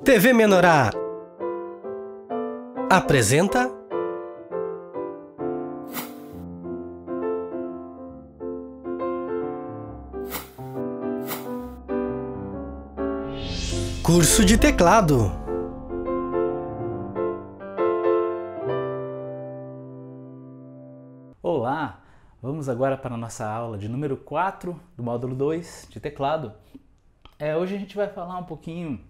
TV Menorá apresenta Curso de Teclado. Olá! Vamos agora para a nossa aula de número 4 do módulo 2 de teclado. Hoje a gente vai falar um pouquinho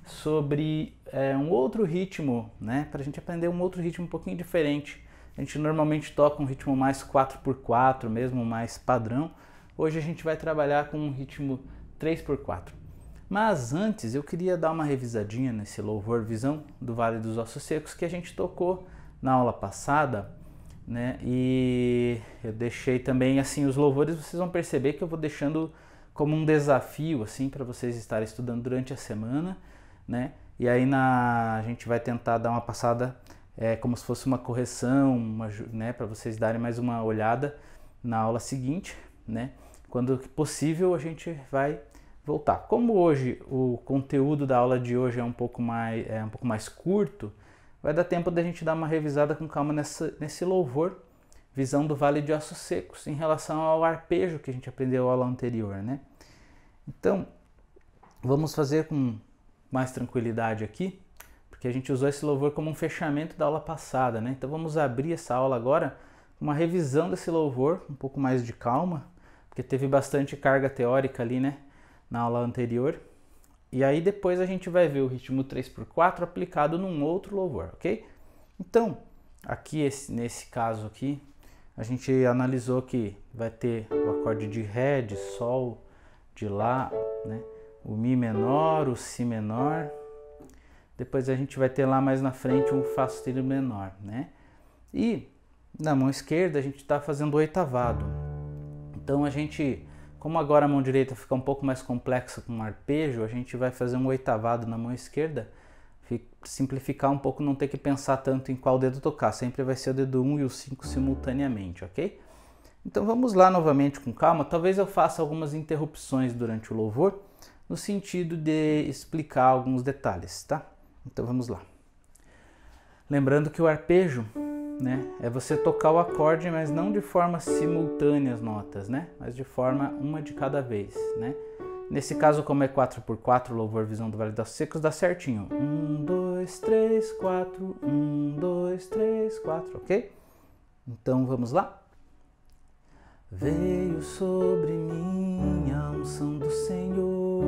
sobre um outro ritmo, né? Para a gente aprender um outro ritmo um pouquinho diferente. A gente normalmente toca um ritmo mais 4x4, mesmo mais padrão. Hoje a gente vai trabalhar com um ritmo 3x4. Mas antes eu queria dar uma revisadinha nesse louvor Visão do Vale dos Ossos Secos que a gente tocou na aula passada, né? E eu deixei também assim os louvores, vocês vão perceber que eu vou deixando como um desafio assim para vocês estarem estudando durante a semana, né? E aí a gente vai tentar dar uma passada como se fosse uma correção, né, para vocês darem mais uma olhada na aula seguinte, né? Quando possível a gente vai voltar. Como hoje o conteúdo da aula de hoje é um pouco mais curto, vai dar tempo da gente dar uma revisada com calma nesse louvor Visão do Vale de Ossos Secos em relação ao arpejo que a gente aprendeu na aula anterior, né? Então, vamos fazer com mais tranquilidade aqui, porque a gente usou esse louvor como um fechamento da aula passada, né? Então vamos abrir essa aula agora com uma revisão desse louvor, um pouco mais de calma, porque teve bastante carga teórica ali, né, na aula anterior. E aí depois a gente vai ver o ritmo 3x4 aplicado num outro louvor, ok? Então, aqui nesse caso aqui, a gente analisou que vai ter o acorde de Ré, de Sol, de Lá, né? O Mi menor, o Si menor. Depois a gente vai ter lá mais na frente um Fá sustenido menor, né? E na mão esquerda a gente está fazendo o oitavado. Então a gente, como agora a mão direita fica um pouco mais complexa com o arpejo, a gente vai fazer um oitavado na mão esquerda, simplificar um pouco, não ter que pensar tanto em qual dedo tocar, sempre vai ser o dedo 1 e o 5 simultaneamente, ok? Então vamos lá novamente com calma, talvez eu faça algumas interrupções durante o louvor, no sentido de explicar alguns detalhes, tá? Então vamos lá. Lembrando que o arpejo, né, é você tocar o acorde, mas não de forma simultânea as notas, né? Mas de forma uma de cada vez, né? Nesse caso, como é 4x4, louvor Visão do Vale dos Ossos Secos, dá certinho. 1, 2, 3, 4, 1, 2, 3, 4, ok? Então vamos lá? Veio sobre mim a unção do Senhor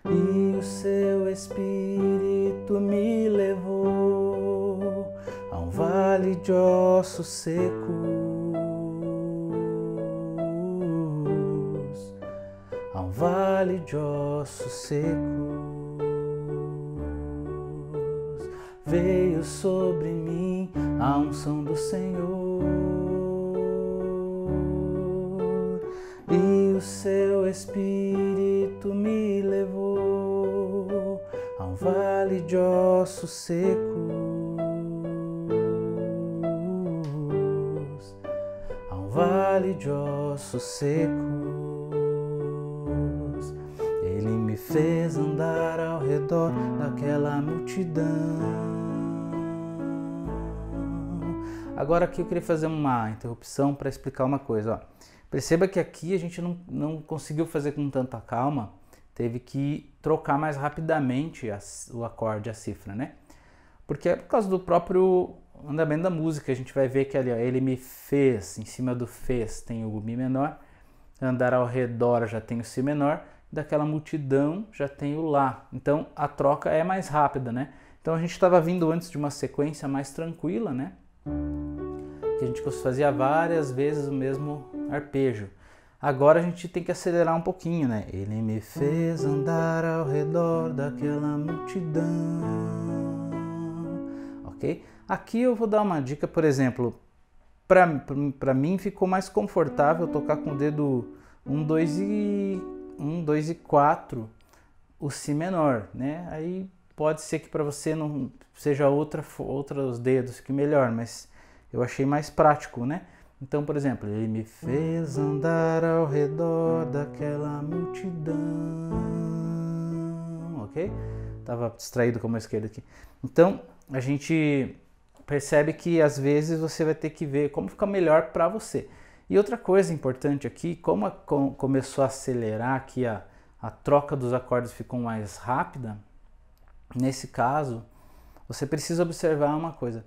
e o seu Espírito me levou a um vale de ossos secos, a um vale de ossos secos. Veio sobre mim a unção do Senhor e o seu Espírito me levou a um vale de ossos secos, a um vale de ossos secos. Ele me fez andar ao redor daquela multidão. Agora aqui eu queria fazer uma interrupção para explicar uma coisa. Ó. Perceba que aqui a gente não conseguiu fazer com tanta calma, teve que trocar mais rapidamente o acorde, a cifra, né? Porque é por causa do próprio andamento da música, a gente vai ver que ali, ó, ele me fez, em cima do fez tem o Mi menor, andar ao redor já tem o Si menor, daquela multidão já tem o Lá. Então a troca é mais rápida, né? Então a gente estava vindo antes de uma sequência mais tranquila, né? Que a gente fazia várias vezes o mesmo arpejo. Agora a gente tem que acelerar um pouquinho, né? Ele me fez andar ao redor daquela multidão. Ok? Aqui eu vou dar uma dica, por exemplo, para mim ficou mais confortável tocar com o dedo 1, 2 e 4 o Si menor, né? Aí pode ser que para você não seja outros dedos que melhor, mas eu achei mais prático, né? Então, por exemplo, ele me fez andar ao redor daquela multidão. ok? Tava distraído com a mão esquerda aqui. Então, a gente percebe que às vezes você vai ter que ver como fica melhor para você. E outra coisa importante aqui, como começou a acelerar aqui a troca dos acordes ficou mais rápida, nesse caso, você precisa observar uma coisa.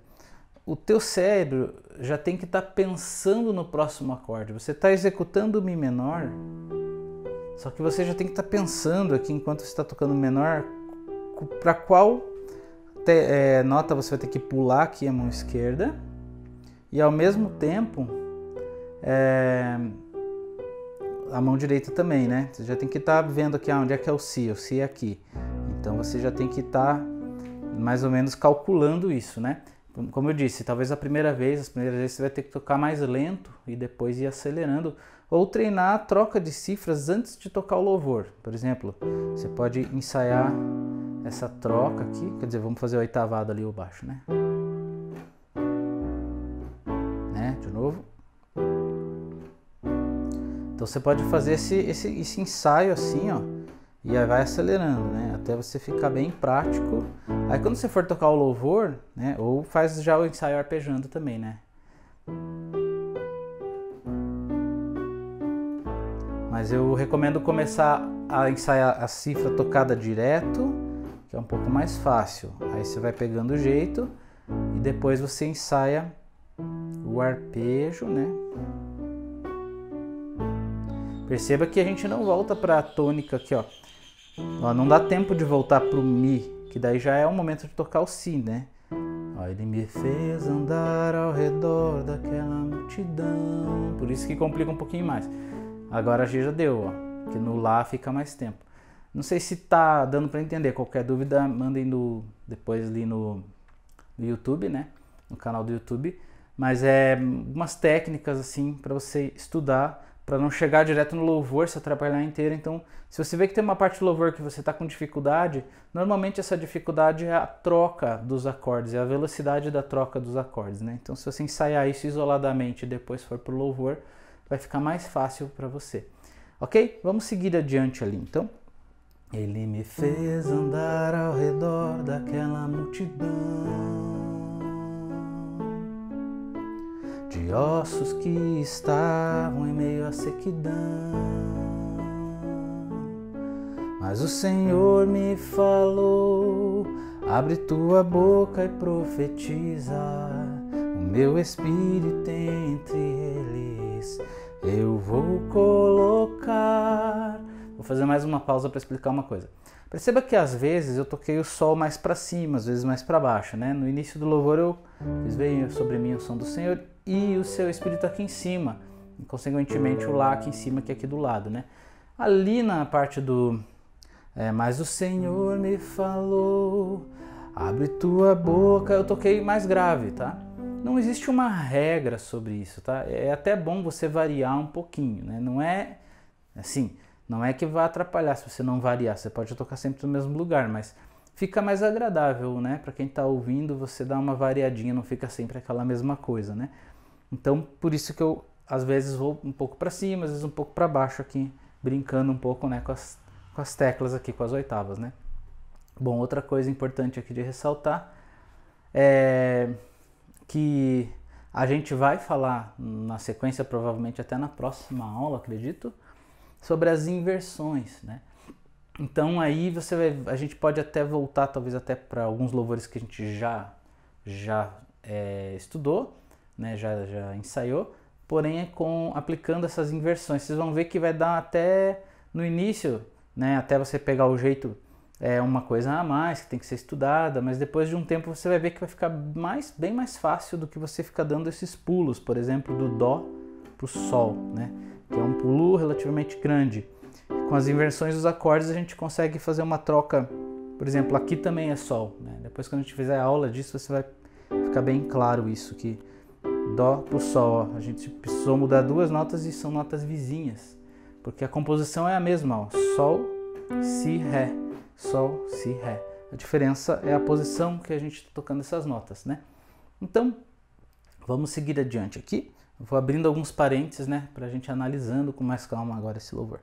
O teu cérebro já tem que estar pensando no próximo acorde. Você está executando o Mi menor, só que você já tem que estar pensando aqui, enquanto você está tocando o menor, para qual nota você vai ter que pular aqui a mão esquerda, e ao mesmo tempo a mão direita também, né? Você já tem que estar vendo aqui onde é que é o Si é aqui. Então você já tem que estar mais ou menos calculando isso, né? Como eu disse, talvez as primeiras vezes você vai ter que tocar mais lento e depois ir acelerando, ou treinar a troca de cifras antes de tocar o louvor. Por exemplo, você pode ensaiar essa troca aqui, quer dizer, vamos fazer o oitavado ali, o baixo, né? De novo. Então você pode fazer esse ensaio assim, ó, e aí vai acelerando, né? Até você ficar bem prático. Aí quando você for tocar o louvor, né? Ou faz já o ensaio arpejando também, né? Mas eu recomendo começar a ensaiar a cifra tocada direto, que é um pouco mais fácil. Aí você vai pegando o jeito e depois você ensaia o arpejo, né? Perceba que a gente não volta para a tônica aqui, ó. Não dá tempo de voltar pro Mi, que daí já é o momento de tocar o Si, né? Ó, ele me fez andar ao redor daquela multidão. Por isso que complica um pouquinho mais. Agora já deu, ó, que no Lá fica mais tempo. Não sei se tá dando para entender. Qualquer dúvida, mandem depois ali no YouTube, né? No canal do YouTube. Mas umas técnicas assim para você estudar, para não chegar direto no louvor, se atrapalhar inteiro. Então, se você vê que tem uma parte do louvor que você está com dificuldade, normalmente essa dificuldade é a troca dos acordes, é a velocidade da troca dos acordes, né? Então, se você ensaiar isso isoladamente e depois for para o louvor, vai ficar mais fácil para você. Ok? Vamos seguir adiante ali, então. Ele me fez andar ao redor daquela multidão de ossos que estavam em meio à sequidão. Mas o Senhor me falou: abre tua boca e profetiza, o meu espírito entre eles eu vou colocar. Vou fazer mais uma pausa para explicar uma coisa. Perceba que às vezes eu toquei o Sol mais para cima, às vezes mais para baixo, né? No início do louvor eu fiz: veio sobre mim o som do Senhor e o seu espírito aqui em cima, e consequentemente o Lá aqui em cima, que é aqui do lado, né? Ali na parte do mas o Senhor me falou, abre tua boca, eu toquei mais grave, tá? Não existe uma regra sobre isso, tá? É até bom você variar um pouquinho, né? Não é assim, não é que vai atrapalhar se você não variar, você pode tocar sempre no mesmo lugar, mas fica mais agradável, né? Para quem está ouvindo, você dá uma variadinha, não fica sempre aquela mesma coisa, né? Então, por isso que eu às vezes vou um pouco para cima, às vezes um pouco para baixo aqui, brincando um pouco, né, com as teclas aqui, com as oitavas, né? Bom, outra coisa importante aqui de ressaltar é que a gente vai falar na sequência, provavelmente até na próxima aula, acredito, sobre as inversões, né? Então aí a gente pode até voltar, talvez até para alguns louvores que a gente já estudou, né? Já ensaiou, porém aplicando essas inversões. Vocês vão ver que vai dar até no início, né? Até você pegar o jeito, uma coisa a mais que tem que ser estudada, mas depois de um tempo você vai ver que vai ficar bem mais fácil do que você ficar dando esses pulos, por exemplo, do Dó para o Sol, né? Que é um pulo relativamente grande. Com as inversões dos acordes a gente consegue fazer uma troca, por exemplo, aqui também é Sol, né? Depois quando a gente fizer a aula disso você vai ficar bem claro isso, que Dó pro Sol, ó, a gente precisou mudar duas notas e são notas vizinhas, porque a composição é a mesma, ó, Sol, Si, Ré, Sol, Si, Ré. A diferença é a posição que a gente está tocando essas notas, né? Então, vamos seguir adiante aqui. Vou abrindo alguns parênteses, né, para a gente analisando com mais calma agora esse louvor.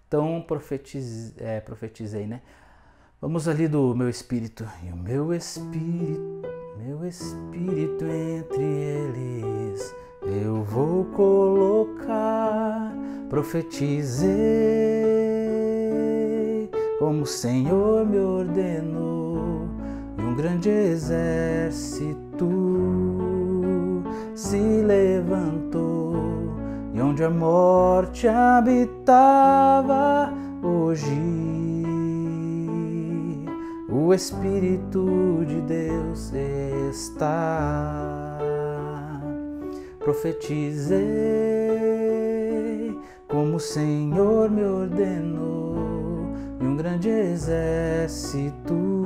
Então, profetizei, né? Vamos ali do meu espírito. E o meu espírito entre eles eu vou colocar. Profetizei como o Senhor me ordenou, e um grande exército se levantou, e onde a morte habitava, hoje o Espírito de Deus está. Profetizei como o Senhor me ordenou, e um grande exército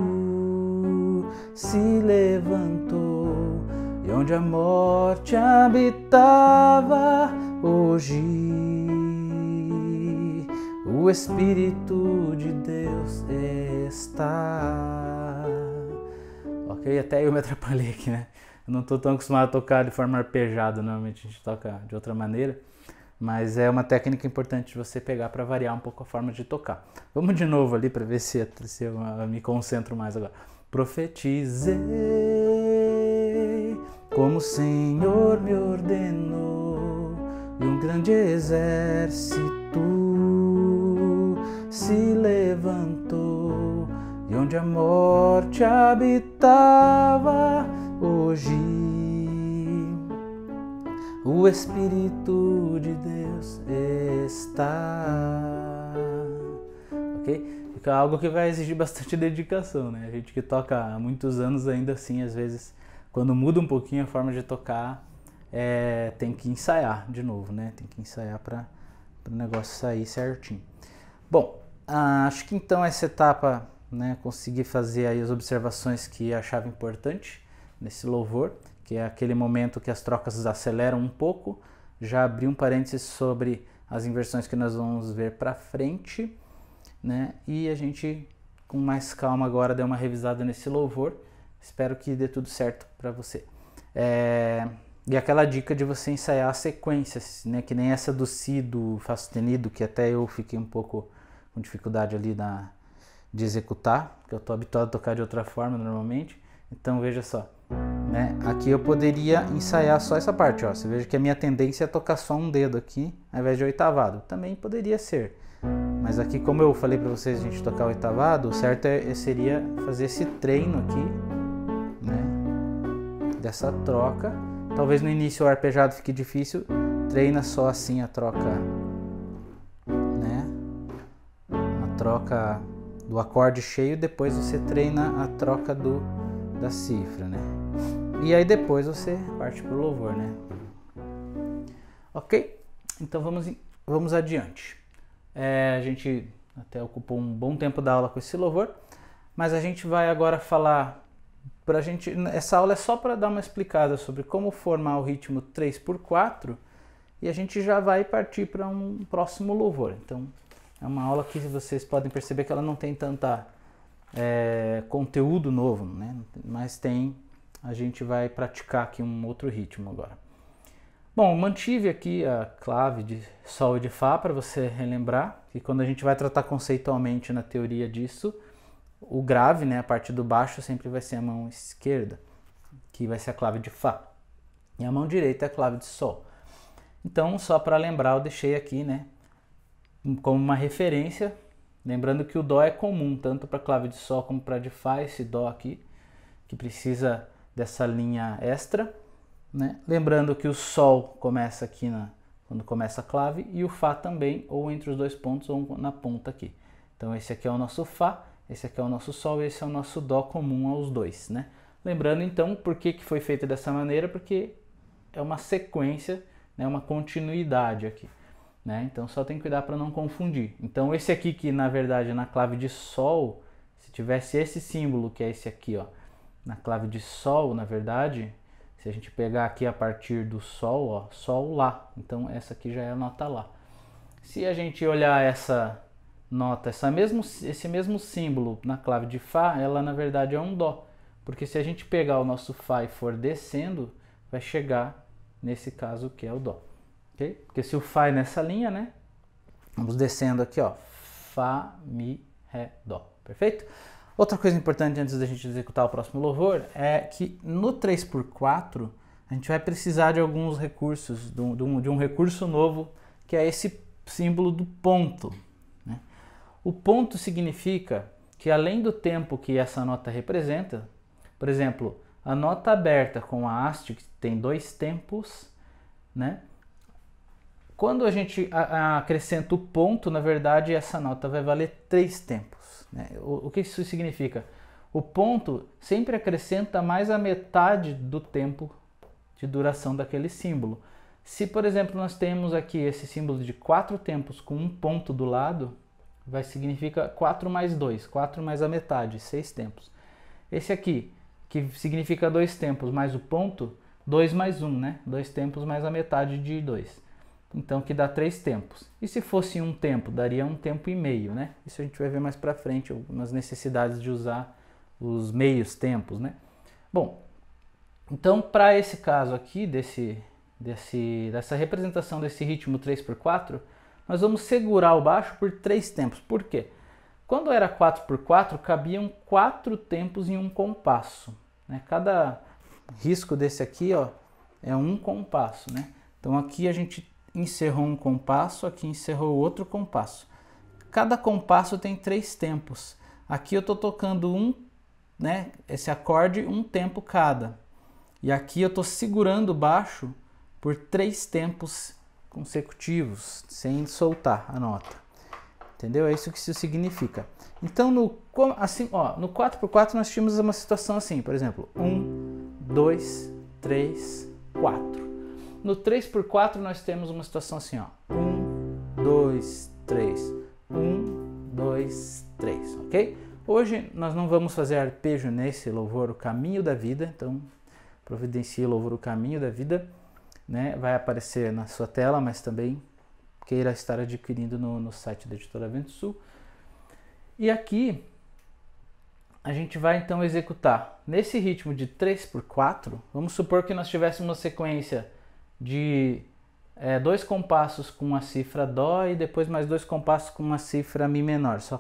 se levantou, e onde a morte habitava, hoje o Espírito de Deus está. Ok? Até eu me atrapalhei aqui, né? Eu não estou tão acostumado a tocar de forma arpejada, normalmente a gente toca de outra maneira, mas é uma técnica importante de você pegar para variar um pouco a forma de tocar. Vamos de novo ali para ver se eu me concentro mais agora. Profetizei como o Senhor me ordenou, e um grande exército se levantou, e onde a morte habitava, hoje o Espírito de Deus está. Ok? Fica algo que vai exigir bastante dedicação, né? A gente que toca há muitos anos, ainda assim, às vezes, quando muda um pouquinho a forma de tocar, tem que ensaiar de novo, né? Tem que ensaiar para o negócio sair certinho. Bom, acho que então essa etapa, né, consegui fazer aí as observações que achava importante nesse louvor, que é aquele momento que as trocas aceleram um pouco. Já abri um parênteses sobre as inversões que nós vamos ver para frente, né? E a gente, com mais calma agora, deu uma revisada nesse louvor. Espero que dê tudo certo para você. E aquela dica de você ensaiar as sequências, né? Que nem essa do Si, do Fá sustenido, que até eu fiquei um pouco com dificuldade ali de executar, porque eu estou habituado a tocar de outra forma normalmente. Então veja só, né? Aqui eu poderia ensaiar só essa parte, ó. Você veja que a minha tendência é tocar só um dedo aqui, ao invés de oitavado. Também poderia ser, mas aqui, como eu falei para vocês, a gente tocar oitavado, o certo seria fazer esse treino aqui, né? Dessa troca. Talvez no início o arpejado fique difícil, treina só assim a troca, né? A troca do acorde cheio, depois você treina a troca da cifra, né? E aí depois você parte pro louvor, né? Ok? Então vamos adiante. A gente até ocupou um bom tempo da aula com esse louvor, mas a gente vai agora falar. Essa aula é só para dar uma explicada sobre como formar o ritmo 3/4 e a gente já vai partir para um próximo louvor. Então é uma aula que vocês podem perceber que ela não tem tanta conteúdo novo, né? Mas a gente vai praticar aqui um outro ritmo agora. Bom, mantive aqui a clave de Sol e de Fá para você relembrar que quando a gente vai tratar conceitualmente na teoria disso, o grave, né, a parte do baixo sempre vai ser a mão esquerda, que vai ser a clave de Fá, e a mão direita é a clave de Sol. Então, só para lembrar, eu deixei aqui, né, como uma referência, lembrando que o Dó é comum, tanto para a clave de Sol como para a de Fá, esse Dó aqui, que precisa dessa linha extra, né? Lembrando que o Sol começa aqui quando começa a clave, e o Fá também, ou entre os dois pontos, ou na ponta aqui. Então esse aqui é o nosso Fá, esse aqui é o nosso Sol, e esse é o nosso Dó comum aos dois, né? Lembrando então por que foi feito dessa maneira, porque é uma sequência, né, uma continuidade aqui, né? Então só tem que cuidar para não confundir. Então esse aqui, que na verdade na clave de Sol, se tivesse esse símbolo, que é esse aqui, ó, na clave de Sol, na verdade, se a gente pegar aqui a partir do Sol, ó, Sol, Lá, então essa aqui já é a nota Lá. Se a gente olhar essa nota, esse mesmo símbolo na clave de Fá, ela na verdade é um Dó, porque se a gente pegar o nosso Fá e for descendo, vai chegar nesse caso que é o Dó, ok? Porque se o Fá é nessa linha, né? Vamos descendo aqui, ó, Fá, Mi, Ré, Dó, perfeito? Outra coisa importante antes da gente executar o próximo louvor é que no 3x4 a gente vai precisar de alguns recursos, de um recurso novo, que é esse símbolo do ponto, né? O ponto significa que além do tempo que essa nota representa, por exemplo, a nota aberta com a haste que tem 2 tempos, né? Quando a gente acrescenta o ponto, na verdade essa nota vai valer 3 tempos, né? O que isso significa? O ponto sempre acrescenta mais a metade do tempo de duração daquele símbolo. Se, por exemplo, nós temos aqui esse símbolo de 4 tempos com um ponto do lado, vai significar 4 mais 2, 4 mais a metade, 6 tempos. Esse aqui, que significa 2 tempos mais o ponto, 2 mais 1, né? 2 tempos mais a metade de 2. Então, que dá 3 tempos. E se fosse um tempo, daria 1 tempo e meio, né? Isso a gente vai ver mais pra frente, algumas necessidades de usar os meios tempos, né? Bom, então, para esse caso aqui, dessa representação desse ritmo 3x4, nós vamos segurar o baixo por 3 tempos. Por quê? Quando era 4x4, cabiam 4 tempos em um compasso, né? Cada risco desse aqui, ó, é um compasso, né? Então aqui a gente encerrou um compasso, aqui encerrou outro compasso. Cada compasso tem 3 tempos. Aqui eu estou tocando né, esse acorde um tempo cada. E aqui eu estou segurando o baixo por 3 tempos consecutivos, sem soltar a nota. Entendeu? É isso que isso significa. Então, no 4x4 nós tínhamos uma situação assim, por exemplo, 1, 2, 3, 4. No 3x4 nós temos uma situação assim, ó, 1, 2, 3, 1, 2, 3, ok? Hoje nós não vamos fazer arpejo nesse louvor O Caminho da Vida, então providencie o louvor O Caminho da Vida, né? Vai aparecer na sua tela, mas também queira estar adquirindo no site da Editora Vento Sul. E aqui a gente vai então executar nesse ritmo de 3x4, vamos supor que nós tivéssemos uma sequência de 2 compassos com a cifra Dó e depois mais 2 compassos com uma cifra Mi menor, só